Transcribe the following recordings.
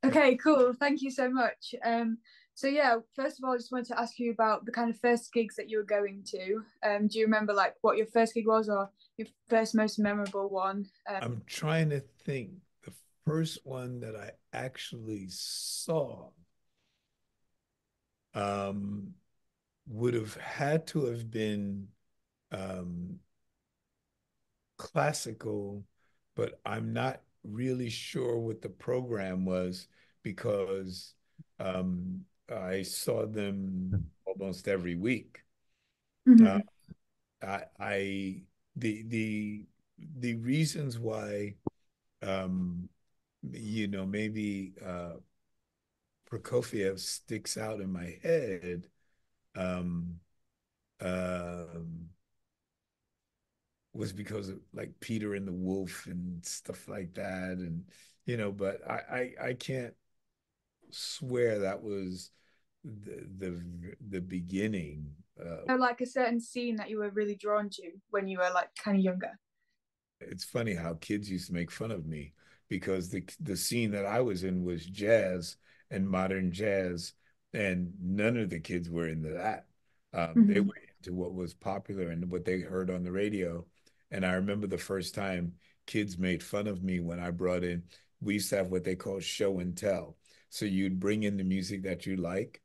Okay, cool. Thank you so much. So yeah, first of all, I just wanted to ask you about the kind of first gigs that you were going to. Do you remember like what your first gig was or your first most memorable one? I'm trying to think. The first one that I actually saw um, would have had to have been um, classical, but I'm not really sure what the program was because I saw them almost every week. Uh, Mhm. I the reasons why um, maybe Prokofiev sticks out in my head um, um, was because of like Peter and the Wolf and stuff like that, and but I can't swear that was the beginning. So like a certain scene that you were really drawn to when you were like kind of younger. It's funny how kids used to make fun of me because the scene that I was in was jazz and modern jazz, and none of the kids were into that. They Mhm. were into what was popular and what they heard on the radio. And I remember the first time kids made fun of me when I brought in, we used to have what they call show and tell. So you'd bring in the music that you like,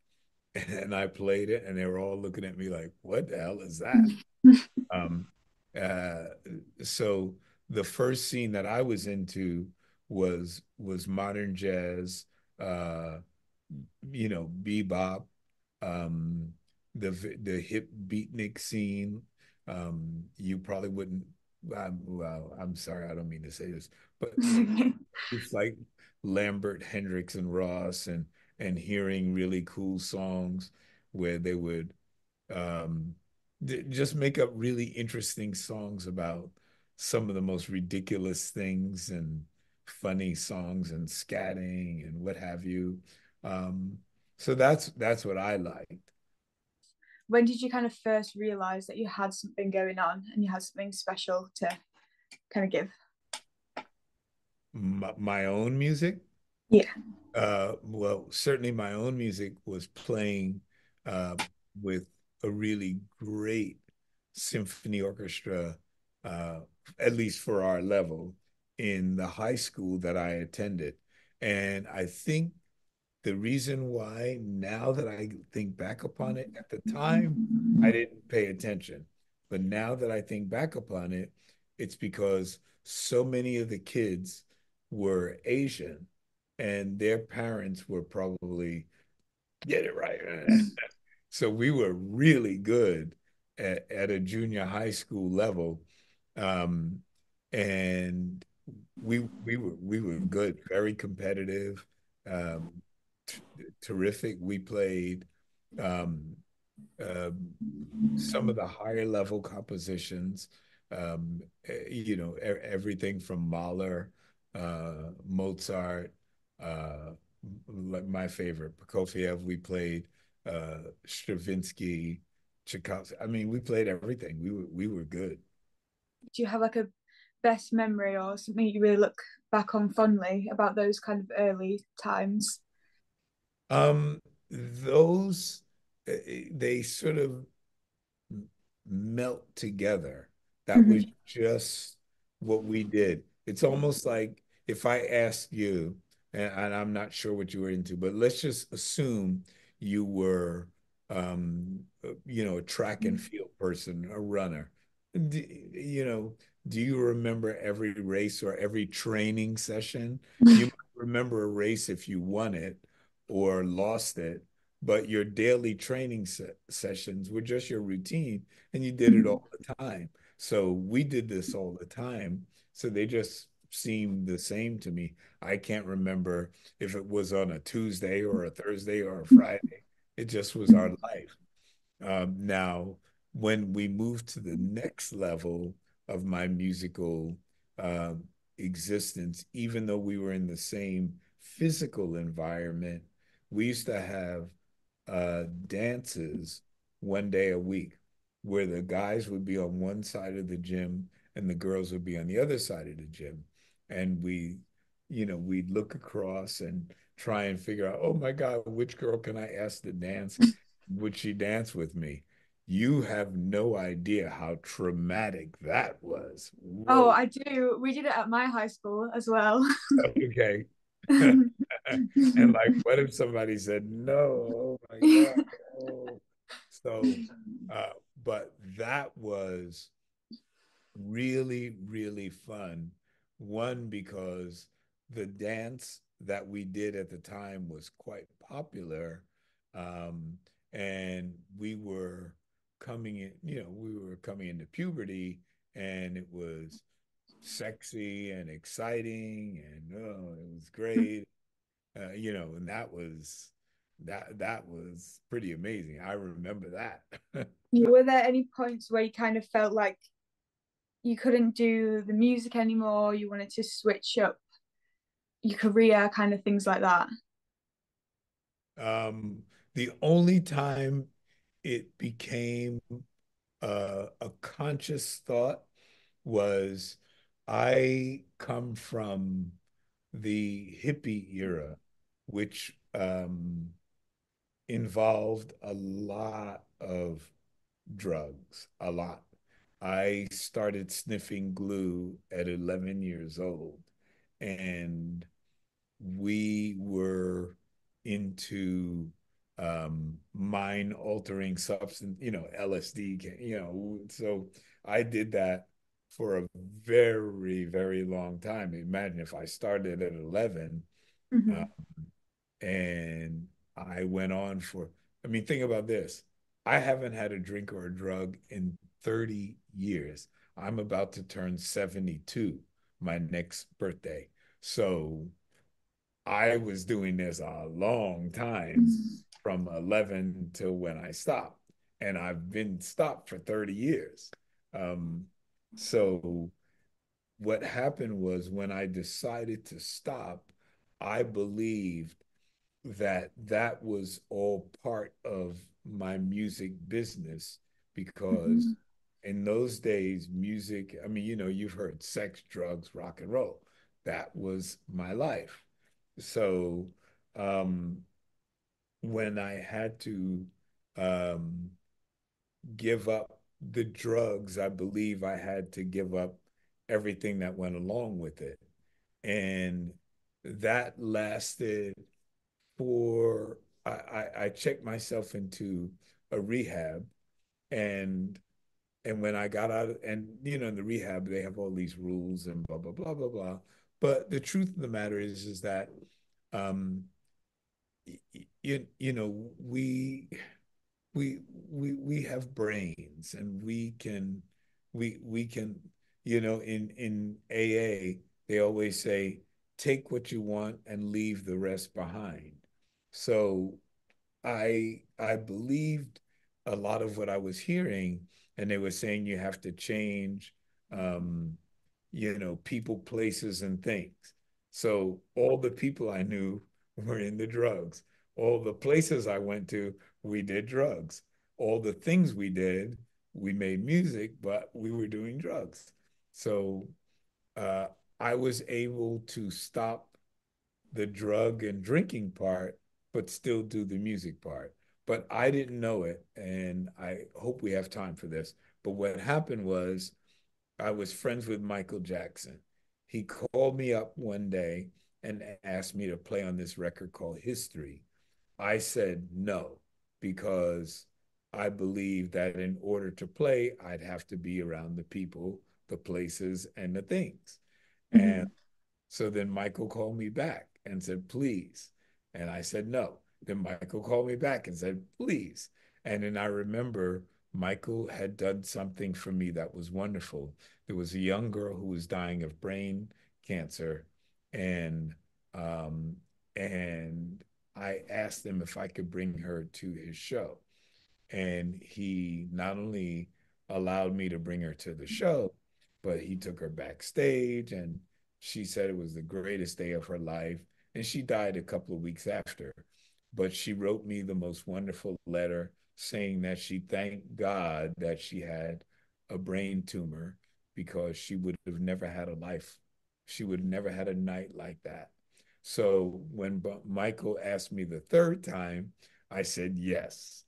and I played it, and they were all looking at me like, "What the hell is that?" Um, uh, so the first scene that I was into was modern jazz, uh, bebop, um, the hip beatnik scene. You probably wouldn't. Well, I'm sorry, I don't mean to say this, but it's like Lambert, Hendricks, and Ross, and hearing really cool songs where they would um, just make up really interesting songs about some of the most ridiculous things and funny songs and scatting and what have you. Um, so that's what I liked. When did you kind of first realize that you had something going on and you had something special to kind of give? My own music, Yeah. well, certainly my own music was playing uh, with a really great symphony orchestra, uh, at least for our level, in the high school that I attended. And I think the reason why, now that I think back upon it, at the time, I didn't pay attention. But now that I think back upon it, it's because so many of the kids were Asian and their parents were probably, get it right. So we were really good at a junior high school level. Um, and we were good, very competitive, um, terrific. We played um, uh, some of the higher level compositions, everything from Mahler, Mozart, like my favorite, Prokofiev. We played Stravinsky, Tchaikovsky. I mean, we played everything. We were good. Do you have like a best memory or something you really look back on fondly about those kind of early times? Those they sort of melt together. That was Mhm. just what we did. It's almost like if I asked you, and I'm not sure what you were into, but let's just assume you were, a track and field person, a runner. Do, do you remember every race or every training session? You might remember a race if you won it or lost it, but your daily training sessions were just your routine and you did it all the time. So we did this all the time. So they just seem the same to me. I can't remember if it was on a Tuesday or a Thursday or a Friday. It just was our life. Now, when we moved to the next level of my musical um, existence, even though we were in the same physical environment, we used to have dances 1 day a week where the guys would be on one side of the gym and the girls would be on the other side of the gym. And we we'd look across and try and figure out, oh my God, which girl can I ask to dance? Would she dance with me? You have no idea how traumatic that was. Oh, Whoa. I do. We did it at my high school as well. Okay. And like, what if somebody said no? Oh my God. Oh. So, uh, but that was really, really fun. One, because the dance that we did at the time was quite popular. Um, and we were we were coming into puberty, and it was sexy and exciting, and oh, it was great. And that was pretty amazing. I remember that. Were there any points where you kind of felt like you couldn't do the music anymore, you wanted to switch up your career, kind of things like that? The only time it became a conscious thought was I come from the hippie era, which involved a lot of drugs, a lot. I started sniffing glue at 11 years old, and we were into mind altering substance, LSD, so I did that for a very, very long time. Imagine if I started at 11, uh, Mm-hmm. and I went on I mean, think about this. I haven't had a drink or a drug in 30 years. I'm about to turn 72 my next birthday. So I was doing this a long time from 11 till when I stopped. And I've been stopped for 30 years. Um, so what happened was when I decided to stop, I believed that that was all part of my music business because Mm-hmm. in those days, music, I mean, you've heard sex, drugs, rock and roll. That was my life. So um, when I had to um, give up the drugs, I believe I had to give up everything that went along with it. And that lasted for I checked myself into a rehab, and when I got out and in the rehab they have all these rules and blah blah blah blah blah. But the truth of the matter is that um we have brains, and we can in AA they always say take what you want and leave the rest behind. So I believed a lot of what I was hearing, and they were saying you have to change, um, people, places, and things. So all the people I knew were in the drugs. All the places I went to, we did drugs. All the things we did, we made music, but we were doing drugs. So uh, I was able to stop the drug and drinking part, but still do the music part. But I didn't know it, and I hope we have time for this. But what happened was I was friends with Michael Jackson. He called me up one day and asked me to play on this record called History. I said no, because I believe that in order to play, I'd have to be around the people, the places, and the things. And Mm-hmm. so then Michael called me back and said, please. And I said, no. Then Michael called me back and said, please. And then I remember Michael had done something for me that was wonderful. There was a young girl who was dying of brain cancer. And um, and I asked him if I could bring her to his show. And he not only allowed me to bring her to the show, but he took her backstage, and she said it was the greatest day of her life. And she died a couple of weeks after. But she wrote me the most wonderful letter saying that she thanked God that she had a brain tumor, because she would have never had a life. she would never had a night like that. So when Michael asked me the third time, I said yes.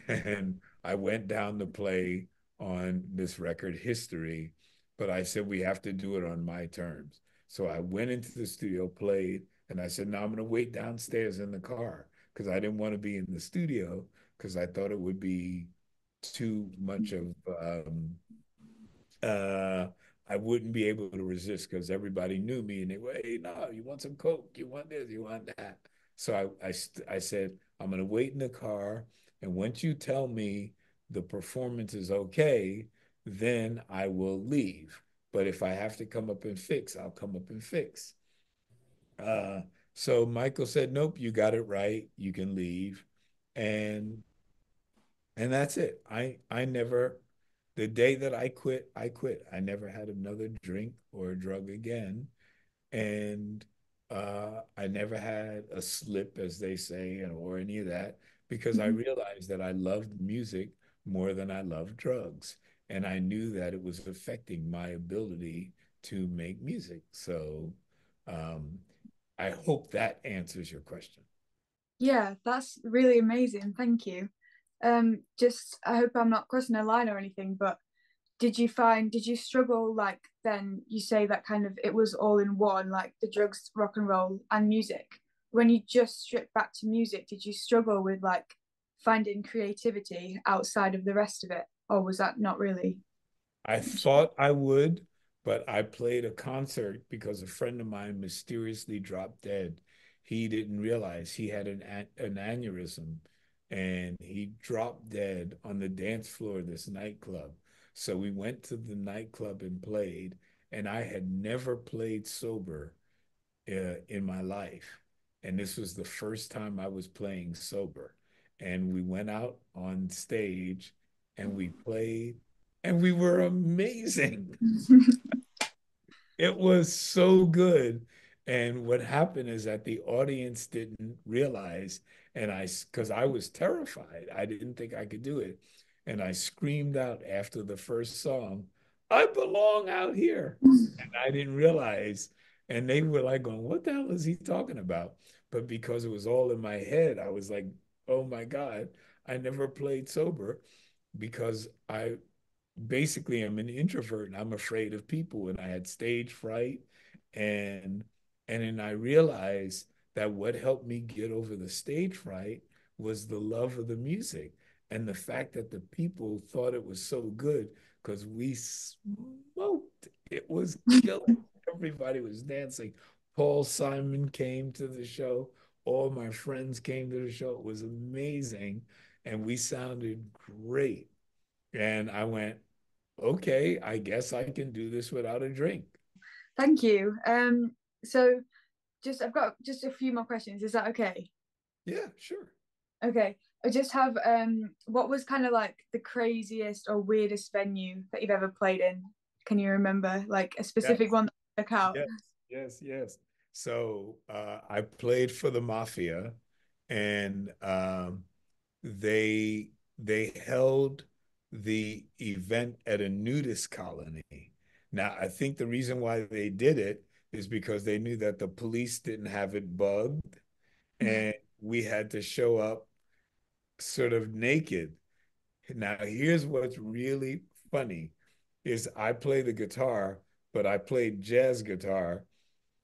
And I went down to play on this record history, but I said we have to do it on my terms. So I went into the studio, played, and I said, no, I'm going to wait downstairs in the car because I didn't want to be in the studio because I thought it would be too much of uh, I wouldn't be able to resist because everybody knew me and they were, hey, no, you want some Coke? You want this? You want that? So I said, I'm going to wait in the car. And once you tell me the performance is okay, then I will leave. But if I have to come up and fix, I'll come up and fix. Uh, so Michael said, nope, you got it right. You can leave. And that's it. I never the day that I quit, I quit. I never had another drink or a drug again. And I never had a slip, as they say, or any of that, because I Mhm. realized that I loved music more than I loved drugs. And I knew that it was affecting my ability to make music. So um, I hope that answers your question. Yeah, that's really amazing. Thank you. Just I hope I'm not crossing a line or anything, but did you struggle like then you say that kind of it was all in one, like the drugs, rock and roll, and music. When you just stripped back to music, did you struggle with like finding creativity outside of the rest of it? Or was that not really? I thought I would, but I played a concert because a friend of mine mysteriously dropped dead. He didn't realize he had an aneurysm and he dropped dead on the dance floor of this nightclub. So we went to the nightclub and played, and I had never played sober in my life. And this was the first time I was playing sober. And we went out on stage and we played, and we were amazing. It was so good. And what happened is that the audience didn't realize, and because I was terrified, I didn't think I could do it. And I screamed out after the first song, I belong out here. And I didn't realize. And they were like going, what the hell is he talking about? But because it was all in my head, I was like, oh my God, I never played sober because I basically I'm an introvert and I'm afraid of people and I had stage fright and then I realized that what helped me get over the stage fright was the love of the music and the fact that the people thought it was so good because we smoked. It was killing. Everybody was dancing. Paul Simon came to the show. All my friends came to the show. It was amazing. And we sounded great. And I went, okay, I guess I can do this without a drink. Thank you. So just I've got just a few more questions. Is that okay? Yeah, sure. Okay. I just have what was kind of like the craziest or weirdest venue that you've ever played in? Can you remember like a specific Yes, one that stuck out? yes, yes. So I played for the Mafia, and they held the event at a nudist colony. Now, I think the reason why they did it is because they knew that the police didn't have it bugged, and we had to show up sort of naked. Now, here's what's really funny is I play the guitar, but I played jazz guitar.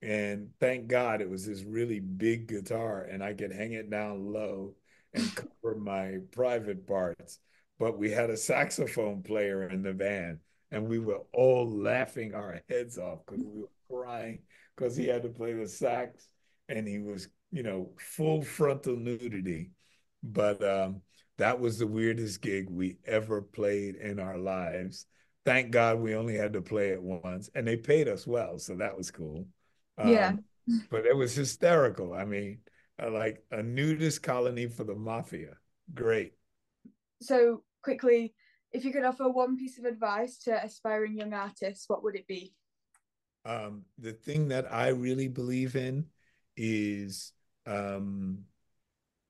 And thank God it was this really big guitar and I could hang it down low and cover my private parts. But we had a saxophone player in the band and we were all laughing our heads off because we were crying because he had to play the sax and he was, full frontal nudity. But that was the weirdest gig we ever played in our lives. Thank God we only had to play it once and they paid us well. So that was cool. Yeah. Um, but it was hysterical. I mean, like a nudist colony for the mafia. Great. So quickly, if you could offer one piece of advice to aspiring young artists, what would it be? The thing that I really believe in is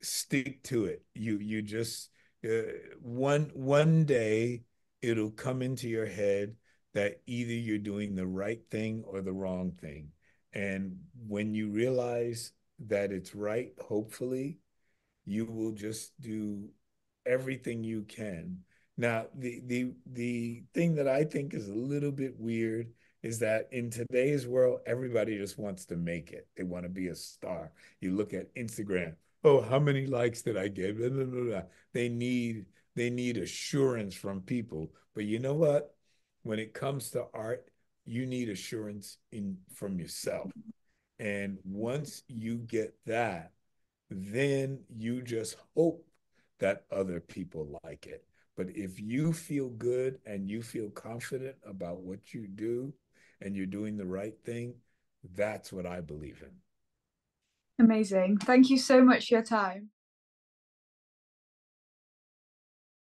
stick to it. You just one day it'll come into your head that either you're doing the right thing or the wrong thing. And when you realize that it's right, hopefully, you will just do everything you can. Now, the thing that I think is a little bit weird is that in today's world, everybody just wants to make it. They want to be a star. You look at Instagram. Oh, how many likes did I get? Blah, blah, blah, blah. They need assurance from people. But you know what? When it comes to art, you need assurance in from yourself. And once you get that, then you just hope that other people like it. But if you feel good and you feel confident about what you do and you're doing the right thing, that's what I believe in. Amazing. Thank you so much for your time.